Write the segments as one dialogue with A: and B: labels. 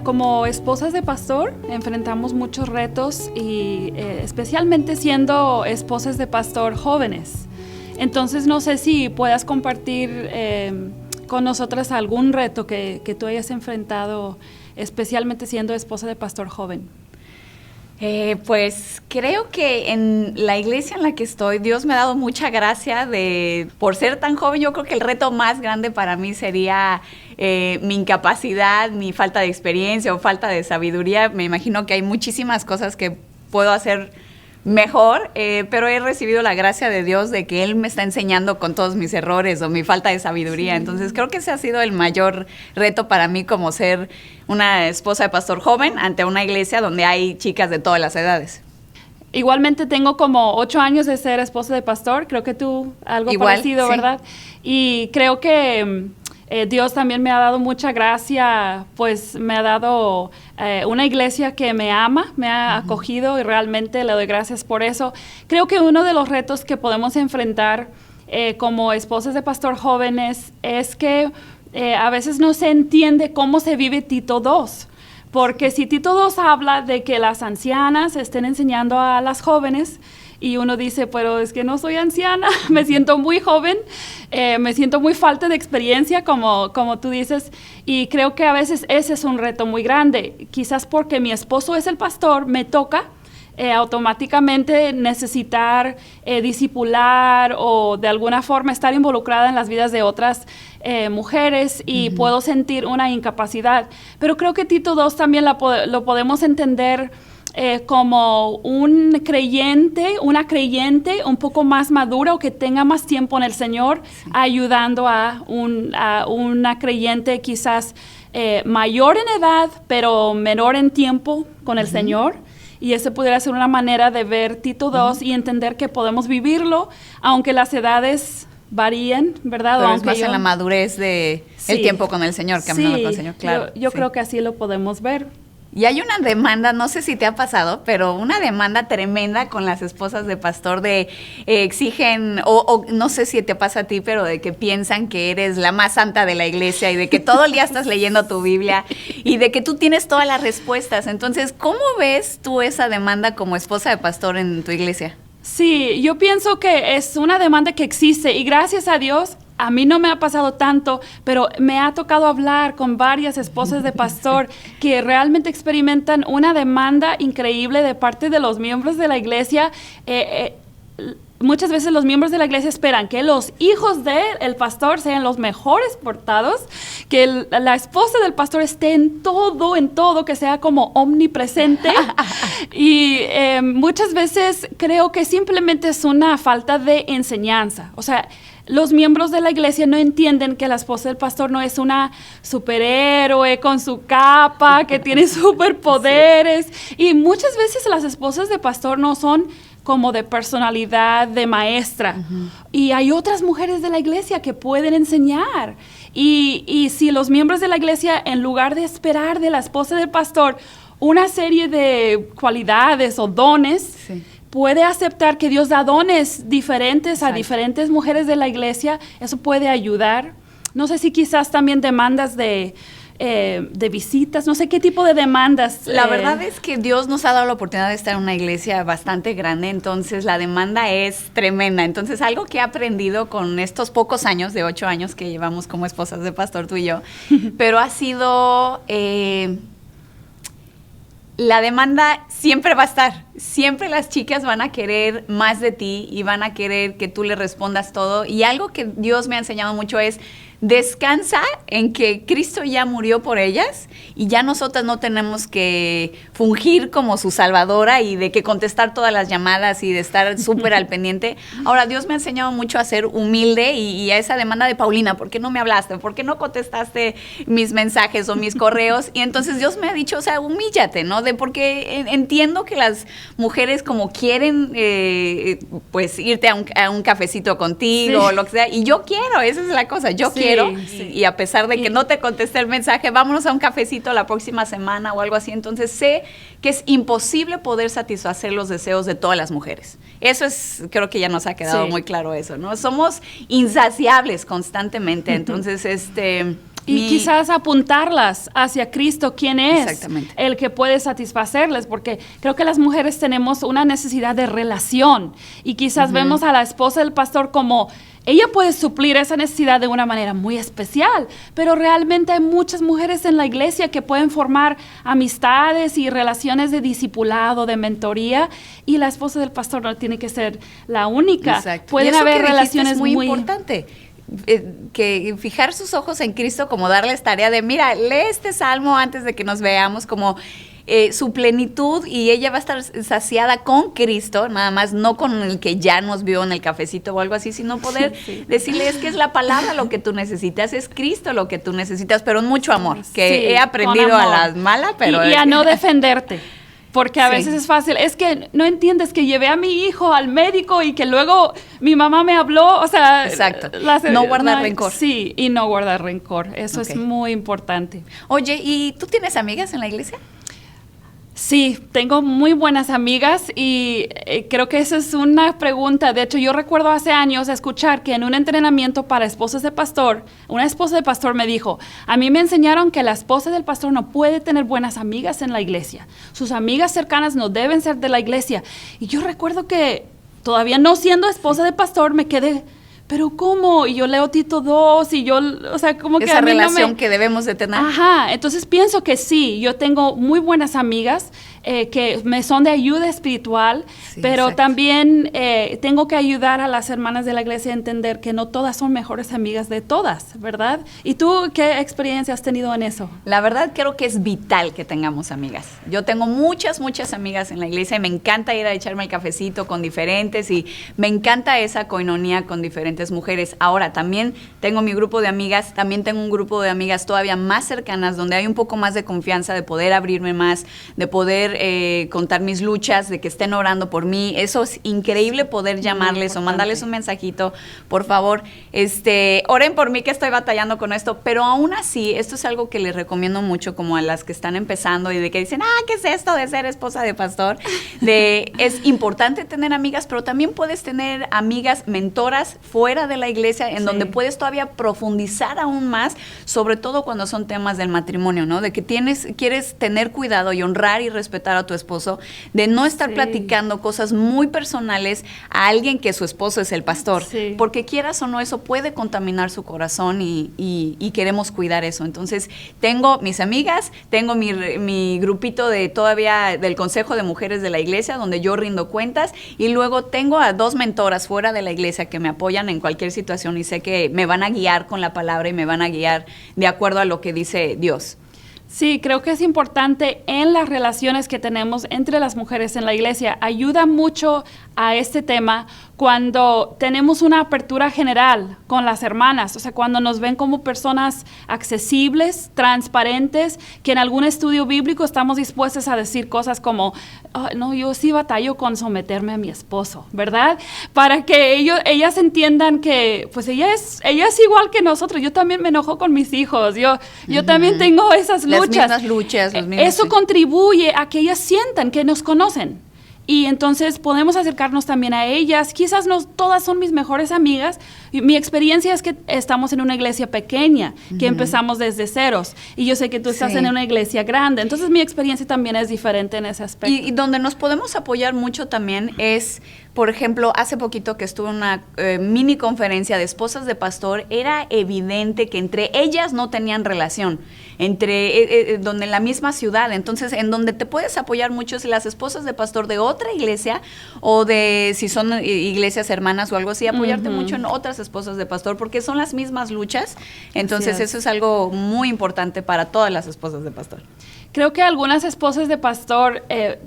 A: como esposas de pastor enfrentamos muchos retos y especialmente siendo esposas de pastor jóvenes. Entonces no sé si puedas compartir con nosotras algún reto que tú hayas enfrentado, especialmente siendo esposa de pastor joven.
B: Pues creo que en la iglesia en la que estoy, Dios me ha dado mucha gracia por ser tan joven. Yo creo que el reto más grande para mí sería mi incapacidad, mi falta de experiencia o falta de sabiduría. Me imagino que hay muchísimas cosas que puedo hacer mejor, pero he recibido la gracia de Dios de que Él me está enseñando con todos mis errores o mi falta de sabiduría. Sí. Entonces creo que ese ha sido el mayor reto para mí, como ser una esposa de pastor joven ante una iglesia donde hay chicas de todas las edades.
A: Igualmente tengo como 8 años de ser esposa de pastor, creo que tú algo igual, parecido, sí. ¿Verdad? Y creo que Dios también me ha dado mucha gracia, pues me ha dado una iglesia que me ama, me ha acogido y realmente le doy gracias por eso. Creo que uno de los retos que podemos enfrentar como esposas de pastor jóvenes es que a veces no se entiende cómo se vive Tito II. Porque si Tito II habla de que las ancianas estén enseñando a las jóvenes, y uno dice, pero es que no soy anciana, me siento muy joven, me siento muy falta de experiencia, como tú dices, y creo que a veces ese es un reto muy grande. Quizás porque mi esposo es el pastor, me toca automáticamente necesitar discipular o de alguna forma estar involucrada en las vidas de otras mujeres y puedo sentir una incapacidad. Pero creo que Tito II también lo podemos entender como un creyente, una creyente un poco más madura o que tenga más tiempo en el Señor, sí. Ayudando a una creyente quizás mayor en edad, pero menor en tiempo con el Señor. Y eso pudiera ser una manera de ver Tito II y entender que podemos vivirlo, aunque las edades varíen, ¿verdad?
B: Pero
A: aunque
B: es más en la madurez de el tiempo con el Señor, caminando con el Señor, claro.
A: Yo creo que así lo podemos ver.
B: Y hay una demanda, no sé si te ha pasado, pero una demanda tremenda con las esposas de pastor de exigen, o no sé si te pasa a ti, pero de que piensan que eres la más santa de la iglesia y de que todo el día estás leyendo tu Biblia y de que tú tienes todas las respuestas. Entonces, ¿cómo ves tú esa demanda como esposa de pastor en tu iglesia?
A: Sí, yo pienso que es una demanda que existe y gracias a Dios, a mí no me ha pasado tanto, pero me ha tocado hablar con varias esposas de pastor que realmente experimentan una demanda increíble de parte de los miembros de la iglesia. Muchas veces los miembros de la iglesia esperan que los hijos del pastor sean los mejores portados, que la esposa del pastor esté en todo, que sea como omnipresente. Y muchas veces creo que simplemente es una falta de enseñanza. O sea, los miembros de la iglesia no entienden que la esposa del pastor no es una superhéroe con su capa, que tiene superpoderes. Sí. Y muchas veces las esposas de pastor no son como de personalidad de maestra. Y hay otras mujeres de la iglesia que pueden enseñar. Y si los miembros de la iglesia, en lugar de esperar de la esposa del pastor una serie de cualidades o dones, sí. Puede aceptar que Dios da dones diferentes Exacto. A diferentes mujeres de la iglesia, eso puede ayudar. No sé si quizás también demandas de visitas, no sé qué tipo de demandas.
B: La verdad es que Dios nos ha dado la oportunidad de estar en una iglesia bastante grande, entonces la demanda es tremenda. Entonces algo que he aprendido con estos pocos años, de 8 años que llevamos como esposas de pastor tú y yo, pero ha sido... la demanda siempre va a estar, siempre las chicas van a querer más de ti y van a querer que tú le respondas todo. Y algo que Dios me ha enseñado mucho es descansa en que Cristo ya murió por ellas y ya nosotras no tenemos que fungir como su salvadora y de que contestar todas las llamadas y de estar súper al pendiente. Ahora, Dios me ha enseñado mucho a ser humilde y a esa demanda de Paulina, ¿por qué no me hablaste? ¿Por qué no contestaste mis mensajes o mis correos? Y entonces Dios me ha dicho, o sea, humíllate, ¿no? Porque entiendo que las mujeres como quieren, pues, irte a un cafecito contigo sí. O lo que sea, y yo quiero, esa es la cosa, yo quiero. Sí. Y a pesar de que no te contesté el mensaje, vámonos a un cafecito la próxima semana o algo así. Entonces sé que es imposible poder satisfacer los deseos de todas las mujeres. Eso es, creo que ya nos ha quedado muy claro eso, ¿no? Somos insaciables constantemente. Entonces,
A: Y quizás apuntarlas hacia Cristo, quién es el que puede satisfacerles, porque creo que las mujeres tenemos una necesidad de relación y quizás vemos a la esposa del pastor como ella puede suplir esa necesidad de una manera muy especial, pero realmente hay muchas mujeres en la iglesia que pueden formar amistades y relaciones de discipulado, de mentoría, y la esposa del pastor no tiene que ser la única.
B: Exacto.
A: Pueden haber relaciones
B: muy importante. Que fijar sus ojos en Cristo, como darles tarea de, mira, lee este salmo antes de que nos veamos, como su plenitud, y ella va a estar saciada con Cristo, nada más, no con el que ya nos vio en el cafecito o algo así, sino poder decirle, es que es la palabra lo que tú necesitas, es Cristo lo que tú necesitas, pero en mucho amor, que he aprendido a la mala, pero...
A: Y a no defenderte. Porque a veces es fácil, es que no entiendes que llevé a mi hijo al médico y que luego mi mamá me habló, o sea...
B: Exacto, no guardar rencor.
A: Sí, y no guardar rencor, eso es muy importante.
B: Oye, ¿y tú tienes amigas en la iglesia?
A: Sí, tengo muy buenas amigas y creo que esa es una pregunta. De hecho, yo recuerdo hace años escuchar que en un entrenamiento para esposas de pastor, una esposa de pastor me dijo, a mí me enseñaron que la esposa del pastor no puede tener buenas amigas en la iglesia. Sus amigas cercanas no deben ser de la iglesia. Y yo recuerdo que todavía no siendo esposa de pastor me quedé... ¿Pero cómo? Y yo leo Tito 2 y yo, o sea, como que
B: esa relación que debemos de tener.
A: Ajá, entonces pienso que sí, yo tengo muy buenas amigas que me son de ayuda espiritual, pero también tengo que ayudar a las hermanas de la iglesia a entender que no todas son mejores amigas de todas, ¿verdad? ¿Y tú qué experiencia has tenido en eso?
B: La verdad creo que es vital que tengamos amigas. Yo tengo muchas amigas en la iglesia y me encanta ir a echarme el cafecito con diferentes y me encanta esa coinonía con diferentes mujeres. Ahora, también tengo mi grupo de amigas, también tengo un grupo de amigas todavía más cercanas donde hay un poco más de confianza, de poder abrirme más, de poder contar mis luchas, de que estén orando por mí. Eso es increíble, poder llamarles o mandarles un mensajito, por favor, oren por mí que estoy batallando con esto, pero aún así, esto es algo que les recomiendo mucho como a las que están empezando y de que dicen, ¿qué es esto de ser esposa de pastor? Es importante tener amigas, pero también puedes tener amigas mentoras fuera de la iglesia en donde puedes todavía profundizar aún más, sobre todo cuando son temas del matrimonio, ¿no? De que quieres tener cuidado y honrar y respetar a tu esposo, de no estar platicando cosas muy personales a alguien que su esposo es el pastor, porque quieras o no, eso puede contaminar su corazón y queremos cuidar eso. Entonces, tengo mis amigas, tengo mi grupito del Consejo de Mujeres de la Iglesia, donde yo rindo cuentas, y luego tengo a 2 mentoras fuera de la iglesia que me apoyan en cualquier situación y sé que me van a guiar con la palabra y me van a guiar de acuerdo a lo que dice Dios.
A: Sí, creo que es importante en las relaciones que tenemos entre las mujeres en la iglesia. Ayuda mucho a este tema cuando tenemos una apertura general con las hermanas, o sea, cuando nos ven como personas accesibles, transparentes, que en algún estudio bíblico estamos dispuestas a decir cosas como, no, yo sí batallo con someterme a mi esposo, ¿verdad? Para que ellas entiendan que, pues ella es igual que nosotros, yo también me enojo con mis hijos, yo también tengo esas luchas.
B: Las mismas luchas.
A: Eso contribuye a que ellas sientan que nos conocen. Y entonces podemos acercarnos también a ellas. Quizás no todas son mis mejores amigas. Mi experiencia es que estamos en una iglesia pequeña, que empezamos desde ceros. Y yo sé que tú estás en una iglesia grande. Entonces mi experiencia también es diferente en ese aspecto.
B: Y donde nos podemos apoyar mucho también es, por ejemplo, hace poquito que estuve en una mini conferencia de esposas de pastor, era evidente que entre ellas no tenían relación, donde en la misma ciudad. Entonces, en donde te puedes apoyar mucho es las esposas de pastor de otra iglesia o de, si son iglesias hermanas o algo así, apoyarte mucho en otras esposas de pastor porque son las mismas luchas. Entonces, eso es algo muy importante para todas las esposas de pastor.
A: Creo que algunas esposas de pastor,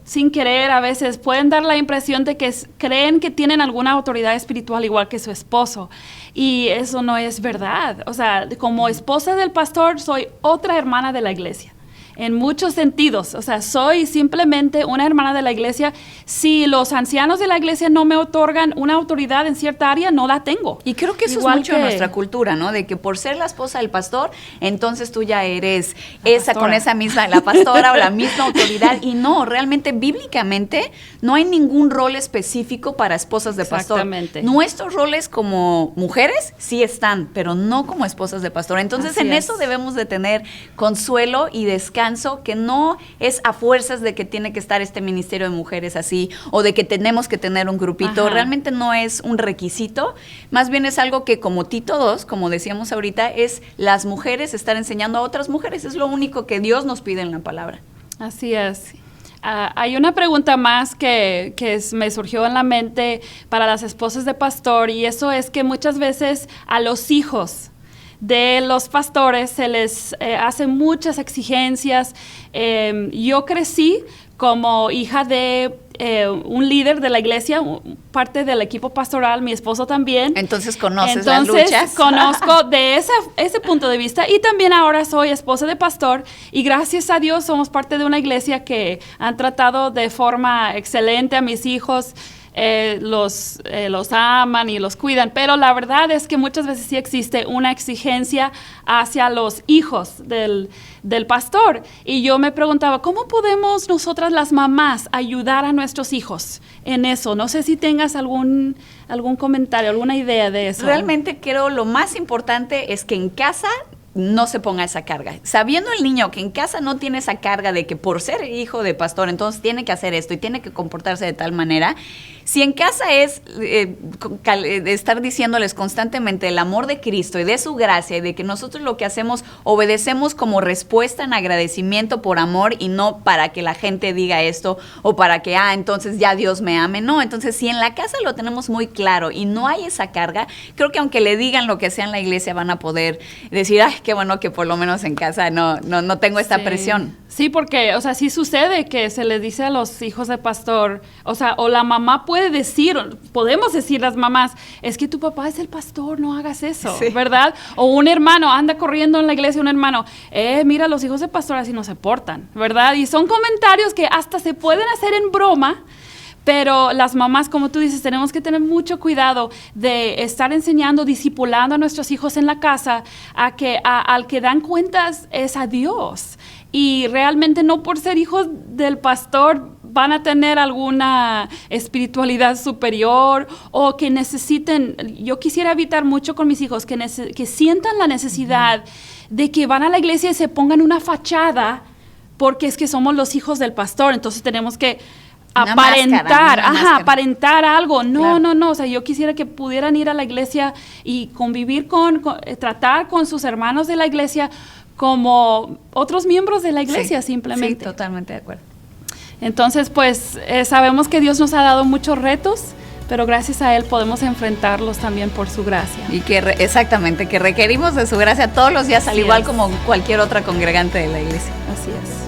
A: sin querer, a veces pueden dar la impresión de que creen que tienen alguna autoridad espiritual igual que su esposo. Y eso no es verdad. O sea, como esposa del pastor, soy otra hermana de la iglesia. en muchos sentidos. O sea, soy simplemente una hermana de la iglesia. Si los ancianos de la iglesia no me otorgan una autoridad en cierta área, no la tengo.
B: Y creo que eso igual es mucho de nuestra cultura, ¿no? De que por ser la esposa del pastor, entonces tú ya eres con esa misma, la pastora o la misma autoridad. Y no, realmente, bíblicamente, no hay ningún rol específico para esposas de pastor.
A: Exactamente.
B: Nuestros roles como mujeres sí están, pero no como esposas de pastor. Entonces,
A: Así
B: en
A: es.
B: eso debemos de tener consuelo y descanso, que no es a fuerzas de que tiene que estar este ministerio de mujeres así, o de que tenemos que tener un grupito.
A: Ajá.
B: Realmente no es un requisito, más bien es algo que como Tito 2, como decíamos ahorita, es las mujeres estar enseñando a otras mujeres. Es lo único que Dios nos pide en la palabra.
A: Así es. Hay una pregunta más que me surgió en la mente para las esposas de pastor, y eso es que muchas veces a los hijos de los pastores se les hacen muchas exigencias. Yo crecí como hija de un líder de la iglesia, parte del equipo pastoral, mi esposo también.
B: Entonces conoces las luchas.
A: Conozco de ese punto de vista, y también ahora soy esposa de pastor, y gracias a Dios somos parte de una iglesia que han tratado de forma excelente a mis hijos. Los aman y los cuidan, pero la verdad es que muchas veces sí existe una exigencia hacia los hijos del pastor, y yo me preguntaba, ¿cómo podemos nosotras las mamás ayudar a nuestros hijos en eso? No sé si tengas algún comentario, alguna idea de eso.
B: Realmente creo lo más importante es que en casa no se ponga esa carga. Sabiendo el niño que en casa no tiene esa carga de que por ser hijo de pastor, entonces tiene que hacer esto y tiene que comportarse de tal manera. Si en casa es estar diciéndoles constantemente el amor de Cristo y de su gracia, y de que nosotros lo que hacemos, obedecemos como respuesta en agradecimiento por amor, y no para que la gente diga esto o para que, entonces ya Dios me ame. No, entonces si en la casa lo tenemos muy claro y no hay esa carga, creo que aunque le digan lo que sea en la iglesia, van a poder decir, qué bueno que por lo menos en casa no tengo esta presión.
A: Sí, porque, o sea, sí sucede que se les dice a los hijos de pastor, o sea, o la mamá puede decir, podemos decir las mamás, es que tu papá es el pastor, no hagas eso, sí, ¿verdad? O un hermano anda corriendo en la iglesia, un hermano, mira, los hijos de pastor así no se portan, ¿verdad? Y son comentarios que hasta se pueden hacer en broma. Pero las mamás, como tú dices, tenemos que tener mucho cuidado de estar enseñando, discipulando a nuestros hijos en la casa, al que dan cuentas es a Dios. Y realmente no por ser hijos del pastor van a tener alguna espiritualidad superior o que necesiten. Yo quisiera evitar mucho con mis hijos que sientan la necesidad de que van a la iglesia y se pongan una fachada porque es que somos los hijos del pastor, entonces tenemos que aparentar algo. No, claro. No, o sea, yo quisiera que pudieran ir a la iglesia y convivir tratar con sus hermanos de la iglesia como otros miembros de la iglesia, simplemente.
B: Sí, totalmente de acuerdo.
A: Entonces, pues, sabemos que Dios nos ha dado muchos retos, pero gracias a Él podemos enfrentarlos también por su gracia.
B: Y exactamente, que requerimos de su gracia todos los días, al igual como cualquier otra congregante de la iglesia.
A: Así es.